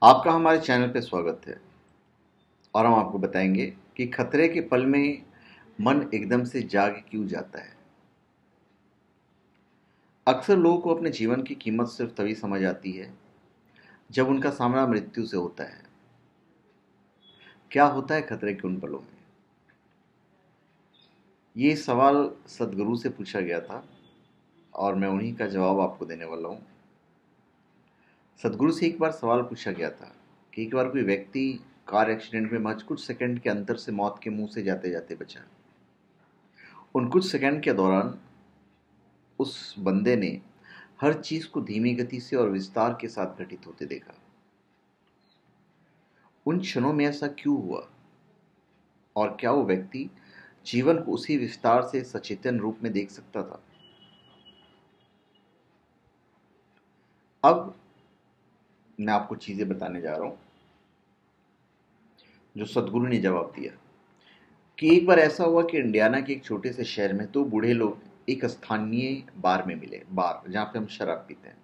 आपका हमारे चैनल पे स्वागत है और हम आपको बताएंगे कि खतरे के पल में मन एकदम से जाग क्यों जाता है। अक्सर लोगों को अपने जीवन की कीमत सिर्फ तभी समझ आती है जब उनका सामना मृत्यु से होता है। क्या होता है खतरे के उन पलों में? ये सवाल सदगुरु से पूछा गया था और मैं उन्हीं का जवाब आपको देने वाला हूँ। सदगुरु से एक बार सवाल पूछा गया था कि एक बार कोई व्यक्ति कार एक्सीडेंट में महज कुछ सेकंड के अंतर से मौत के मुंह से जाते जाते बचा। उन कुछ सेकंड के दौरान उस बंदे ने हर चीज को धीमी गति से और विस्तार के साथ घटित होते देखा। उन क्षणों में ऐसा क्यों हुआ और क्या वो व्यक्ति जीवन को उसी विस्तार से सचेतन रूप में देख सकता था? अब मैं आपको चीजें बताने जा रहा हूं जो सदगुरु ने जवाब दिया कि एक बार ऐसा हुआ कि इंडियाना के एक छोटे से शहर में दो बूढ़े लोग एक स्थानीय बार में मिले, बार जहां पे हम शराब पीते हैं।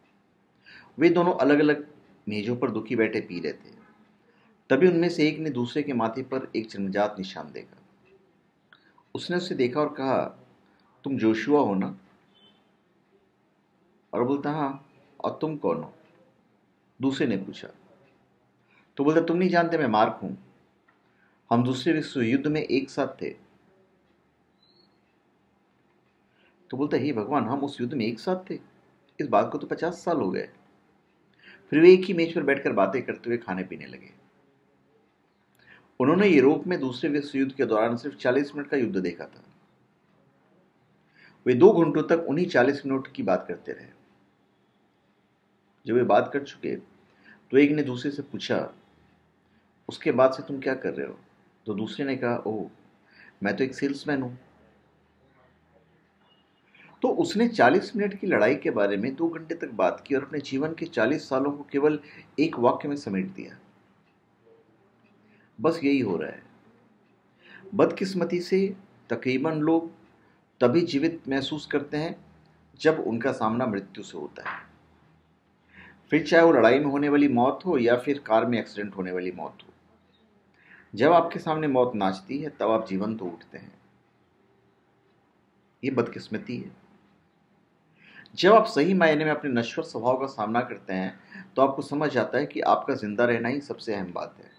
वे दोनों अलग अलग मेजों पर दुखी बैठे पी रहे थे। तभी उनमें से एक ने दूसरे के माथे पर एक जन्मजात निशान देखा। उसने उसे देखा और कहा, तुम जोशुआ हो ना? और वो बोलता, हाँ। और तुम कौन हो? दूसरे ने पूछा। तो बोलता, तुम नहीं जानते मैं मार्क हूं। हम दूसरे विश्व युद्ध में एक साथ थे। तो बोलता, हे भगवान, हम उस युद्ध में एक साथ थे? इस बात को तो 50 साल हो गए। फिर वे एक ही मेज पर बैठकर बातें करते हुए खाने पीने लगे। उन्होंने यूरोप में दूसरे विश्व युद्ध के दौरान सिर्फ 40 मिनट का युद्ध देखा था। वे 2 घंटों तक उन्हीं 40 मिनट की बात करते रहे। जब वे बात कर चुके तो एक ने दूसरे से पूछा, उसके बाद से तुम क्या कर रहे हो? तो दूसरे ने कहा, ओह, मैं तो एक सेल्समैन हूं। तो उसने 40 मिनट की लड़ाई के बारे में 2 घंटे तक बात की और अपने जीवन के 40 सालों को केवल एक वाक्य में समेट दिया। बस यही हो रहा है। बदकिस्मती से तकरीबन लोग तभी जीवित महसूस करते हैं जब उनका सामना मृत्यु से होता है। फिर चाहे वो लड़ाई में होने वाली मौत हो या फिर कार में एक्सीडेंट होने वाली मौत हो। जब आपके सामने मौत नाचती है तब आप जीवंत हो उठते हैं। ये बदकिस्मती है। जब आप सही मायने में अपने नश्वर स्वभाव का सामना करते हैं तो आपको समझ आता है कि आपका जिंदा रहना ही सबसे अहम बात है।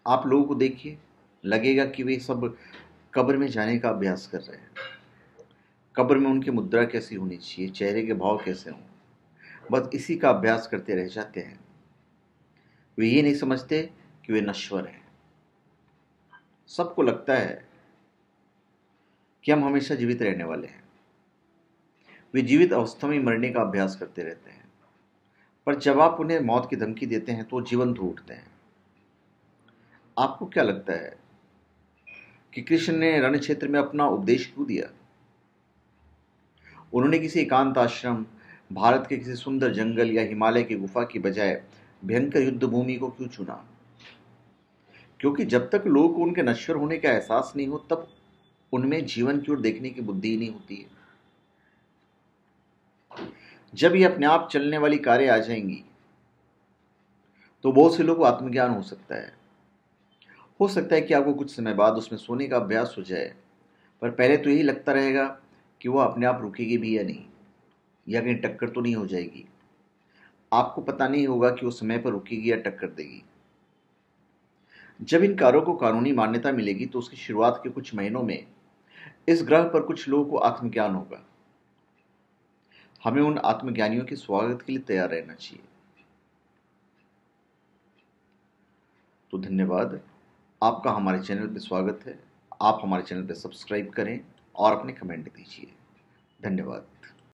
आप लोगों को देखिए, लगेगा कि वे सब कब्र में जाने का अभ्यास कर रहे हैं। कब्र में उनकी मुद्रा कैसी होनी चाहिए, चेहरे के भाव कैसे हों, बस इसी का अभ्यास करते रह जाते हैं। वे ये नहीं समझते कि वे नश्वर हैं। सबको लगता है कि हम हमेशा जीवित रहने वाले हैं। वे जीवित अवस्था में मरने का अभ्यास करते रहते हैं, पर जब आप उन्हें मौत की धमकी देते हैं तो वो जीवंत हो उठते हैं। आपको क्या लगता है कि कृष्ण ने रण क्षेत्र में अपना उपदेश क्यों दिया? उन्होंने किसी एकांत आश्रम, भारत के किसी सुंदर जंगल या हिमालय की गुफा की बजाय भयंकर युद्ध भूमि को क्यों चुना? क्योंकि जब तक लोगों को उनके नश्वर होने का एहसास नहीं हो तब उनमें जीवन की ओर देखने की बुद्धि ही नहीं होती है। जब ये अपने आप चलने वाली कारें आ जाएंगी तो बहुत से लोगों को आत्मज्ञान हो सकता है। हो सकता है कि आपको कुछ समय बाद उसमें सोने का अभ्यास हो जाए, पर पहले तो यही लगता रहेगा कि वह अपने आप रुकेगी भी या नहीं, या कहीं टक्कर तो नहीं हो जाएगी। आपको पता नहीं होगा कि वो समय पर रुकेगी या टक्कर देगी। जब इन कारों को कानूनी मान्यता मिलेगी तो उसकी शुरुआत के कुछ महीनों में इस ग्रह पर कुछ लोगों को आत्मज्ञान होगा। हमें उन आत्मज्ञानियों के स्वागत के लिए तैयार रहना चाहिए। तो धन्यवाद। आपका हमारे चैनल पर स्वागत है। आप हमारे चैनल पर सब्सक्राइब करें और अपने कमेंट दीजिए। धन्यवाद।